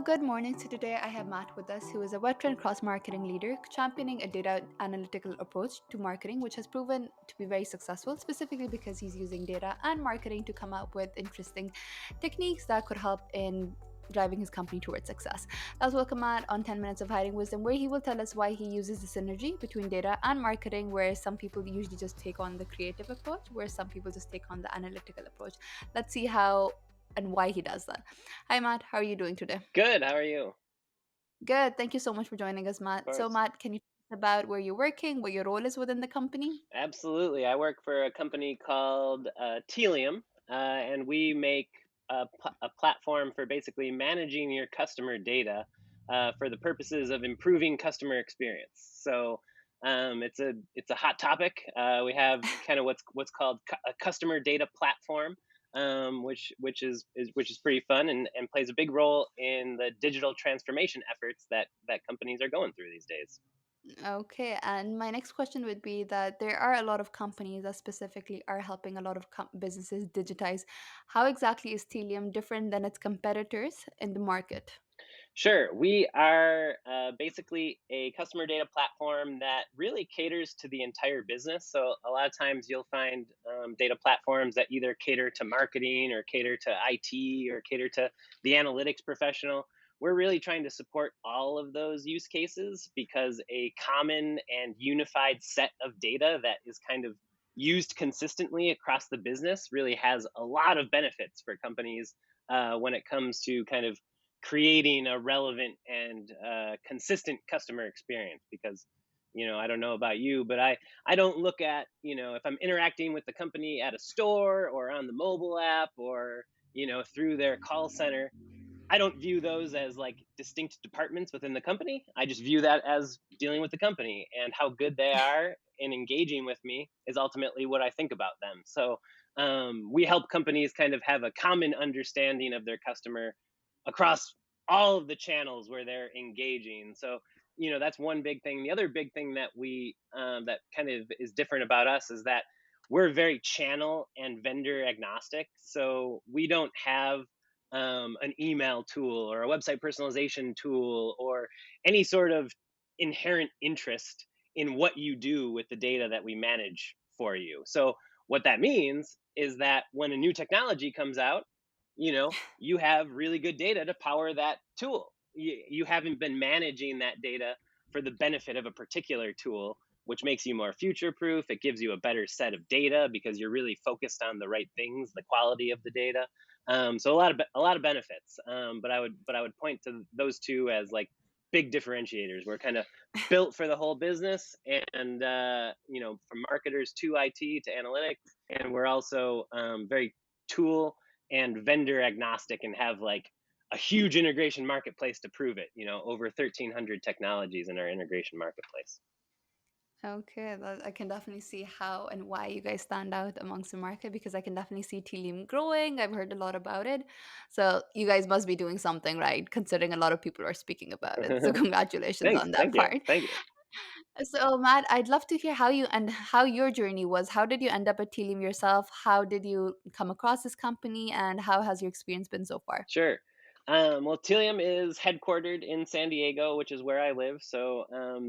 Good morning. So today I have Matt with us, who is a veteran cross-marketing leader championing a data analytical approach to marketing, which has proven to be very successful, specifically because he's using data and marketing to come up with interesting techniques that could help in driving his company towards success. Let's welcome Matt on 10 Minutes of Hiding Wisdom, where he will tell us why he uses the synergy between data and marketing, where some people usually just take on the creative approach, where some people just take on the analytical approach. Let's see how and why he does that. Hi, Matt. How are you doing today? Good. How are you? Of Good. Thank you so much for joining us, Matt. So, course. Matt, can you tell us about where you're working, what your role is within the company? Absolutely. I work for a company called Taelium, and we make a platform for basically managing your customer data for the purposes of improving customer experience. So it's a hot topic. We have kind of what's called a customer data platform, which is pretty fun and plays a big role in the digital transformation efforts that companies are going through these days. Okay, and my next question would be that there are a lot of companies that specifically are helping a lot of businesses digitize. How exactly is Telium different than its competitors in the market? Sure. We are basically a customer data platform that really caters to the entire business. So, a lot of times you'll find data platforms that either cater to marketing or cater to IT or cater to the analytics professional. We're really trying to support all of those use cases because a common and unified set of data that is kind of used consistently across the business really has a lot of benefits for companies when it comes to kind of creating a relevant and consistent customer experience. Because I don't know about you, but I don't look at, if I'm interacting with the company at a store or on the mobile app or through their call center, I don't view those as like distinct departments within the company. I just view that as dealing with the company, and how good they are in engaging with me is ultimately what I think about them. So we help companies kind of have a common understanding of their customer across all of the channels where they're engaging. So that's one big thing. The other big thing that we that kind of is different about us is that we're very channel and vendor agnostic. So we don't have an email tool or a website personalization tool or any sort of inherent interest in what you do with the data that we manage for you. So what that means is that when a new technology comes out, you have really good data to power that tool. You haven't been managing that data for the benefit of a particular tool, which makes you more future proof. It gives you a better set of data because you're really focused on the right things, the quality of the data. So a lot of benefits. But I would point to those two as like big differentiators. We're kind of built for the whole business, and from marketers to IT to analytics, and we're also very tool and vendor agnostic and have like a huge integration marketplace to prove it. Over 1,300 technologies in our integration marketplace. Okay, I can definitely see how and why you guys stand out amongst the market because I can definitely see Tealium growing. I've heard a lot about it. So you guys must be doing something right, considering a lot of people are speaking about it. So congratulations Thanks. on that Thank you. part. Thank you. So Matt, I'd love to hear how you and how your journey was. How did you end up at Tealium yourself? How did you come across this company and how has your experience been so far? Sure. Well, Tilium is headquartered in San Diego, which is where I live. So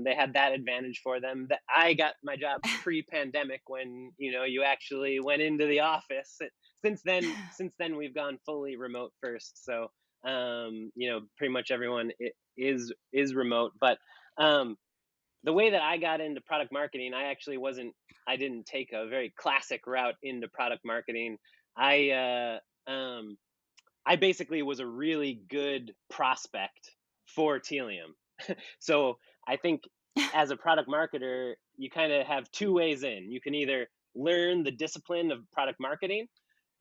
they had that advantage for them. That I got my job pre-pandemic when you actually went into the office. Since then, we've gone fully remote first. So pretty much everyone is remote. But the way that I got into product marketing, I actually wasn't. I didn't take a very classic route into product marketing. I I basically was a really good prospect for Telium. So I think as a product marketer, you kind of have two ways in. You can either learn the discipline of product marketing,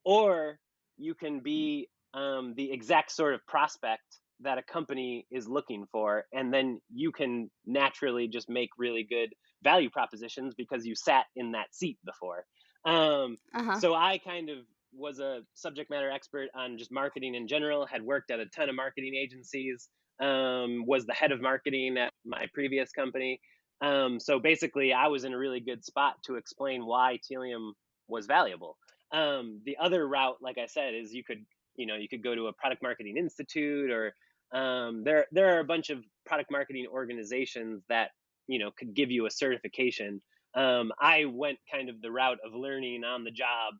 or you can be the exact sort of prospect that a company is looking for. And then you can naturally just make really good value propositions because you sat in that seat before. Um, Uh-huh. so I kind of was a subject matter expert on just marketing in general, had worked at a ton of marketing agencies, was the head of marketing at my previous company. So basically, I was in a really good spot to explain why Telium was valuable. The other route, like I said, is you could go to a product marketing institute or There are a bunch of product marketing organizations that could give you a certification. I went kind of the route of learning on the job,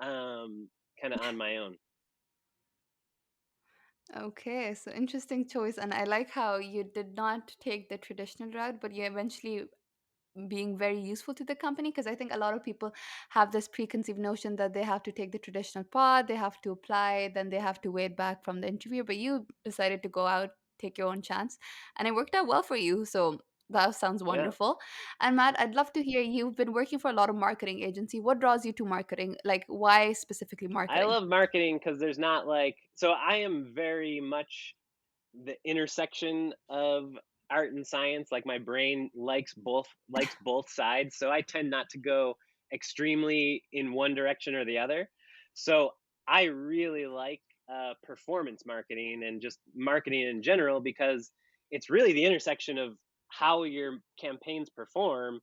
kind of on my own. Okay, so interesting choice. And I like how you did not take the traditional route, but you eventually being very useful to the company, because I think a lot of people have this preconceived notion that they have to take the traditional path, they have to apply, then they have to wait back from the interview. But you decided to go out, take your own chance, and it worked out well for you. So that sounds Yeah. wonderful. And Matt, I'd love to hear, you've been working for a lot of marketing agency. What draws you to marketing? Like, why specifically I marketing? love marketing because there's not like, so I am very much the intersection of art and science. Like my brain likes both sides, so I tend not to go extremely in one direction or the other. So I really like performance marketing and just marketing in general, because it's really the intersection of how your campaigns perform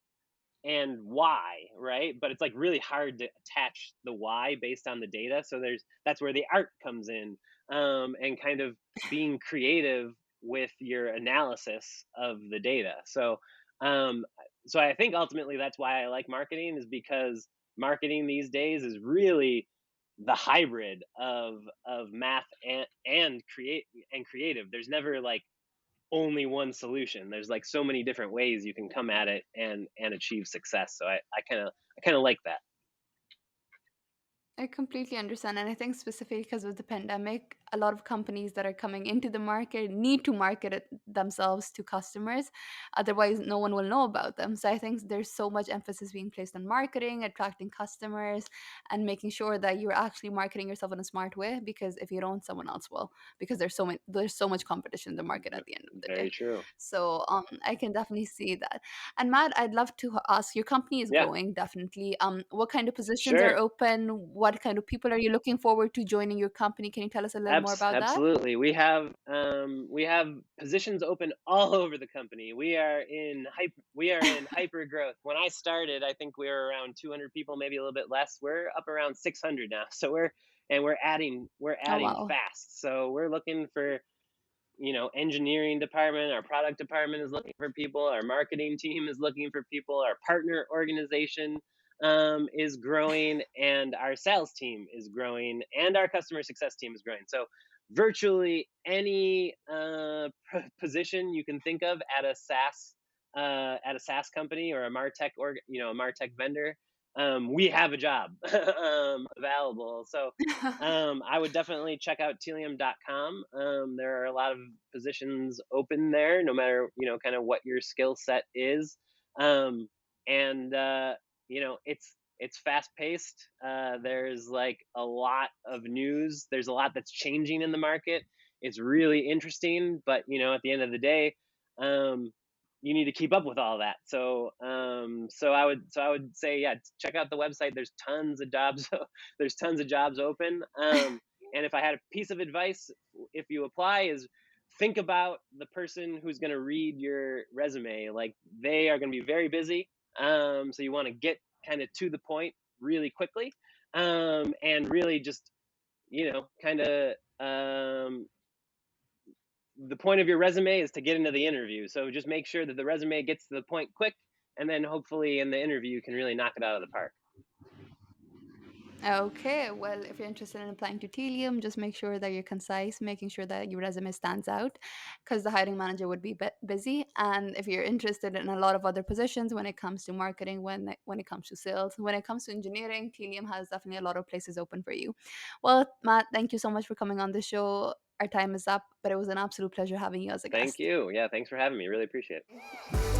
and why, right? But it's like really hard to attach the why based on the data. So that's where the art comes in, and kind of being creative with your analysis of the data. Um, so I think ultimately that's why I like marketing, is because marketing these days is really the hybrid of math and creative. There's never like only one solution. There's like so many different ways you can come at it and achieve success. So I kind of like that. I completely understand. And I think specifically because of the pandemic, a lot of companies that are coming into the market need to market it themselves to customers. Otherwise, no one will know about them. So I think there's so much emphasis being placed on marketing, attracting customers, and making sure that you're actually marketing yourself in a smart way. Because if you don't, someone else will. Because there's so much competition in the market at the end of the day. Very true. So I can definitely see that. And Matt, I'd love to ask, your company is Yeah, growing, definitely. What kind of positions are sure. open? What kind of people are you looking forward to joining your company? Can you tell us a little more about that? Absolutely. We have positions open all over the company. We are in hyper growth. When I started, I think we were around 200 people, maybe a little bit less. We're up around 600 now. So we're Oh, adding wow. fast. So we're looking for, engineering department, our product department is looking for people, our marketing team is looking for people, our partner organization is growing, and our sales team is growing, and our customer success team is growing. So virtually any position you can think of at a SaaS company or a Martech a Martech vendor, we have a job available. So I would definitely check out Taelium.com. There are a lot of positions open there, no matter kind of what your skill set is, and it's fast paced. There's like a lot of news. There's a lot that's changing in the market. It's really interesting, but at the end of the day, um, you need to keep up with all that. So I would say, yeah, check out the website. There's tons of jobs. There's tons of jobs open. And if I had a piece of advice, if you apply, is think about the person who's going to read your resume. Like, they are going to be very busy. So you want to get kind of to the point really quickly, and really just kind of the point of your resume is to get into the interview. So just make sure that the resume gets to the point quick, and then hopefully in the interview you can really knock it out of the park. Okay, well, if you're interested in applying to Telium, just make sure that you're concise, making sure that your resume stands out, because the hiring manager would be busy. And if you're interested in a lot of other positions when it comes to marketing, when it comes to sales, when it comes to engineering, Telium has definitely a lot of places open for you. Well, Matt, thank you so much for coming on the show. Our time is up, but it was an absolute pleasure having you as a Thank guest. you. Yeah, thanks for having me. Really appreciate it.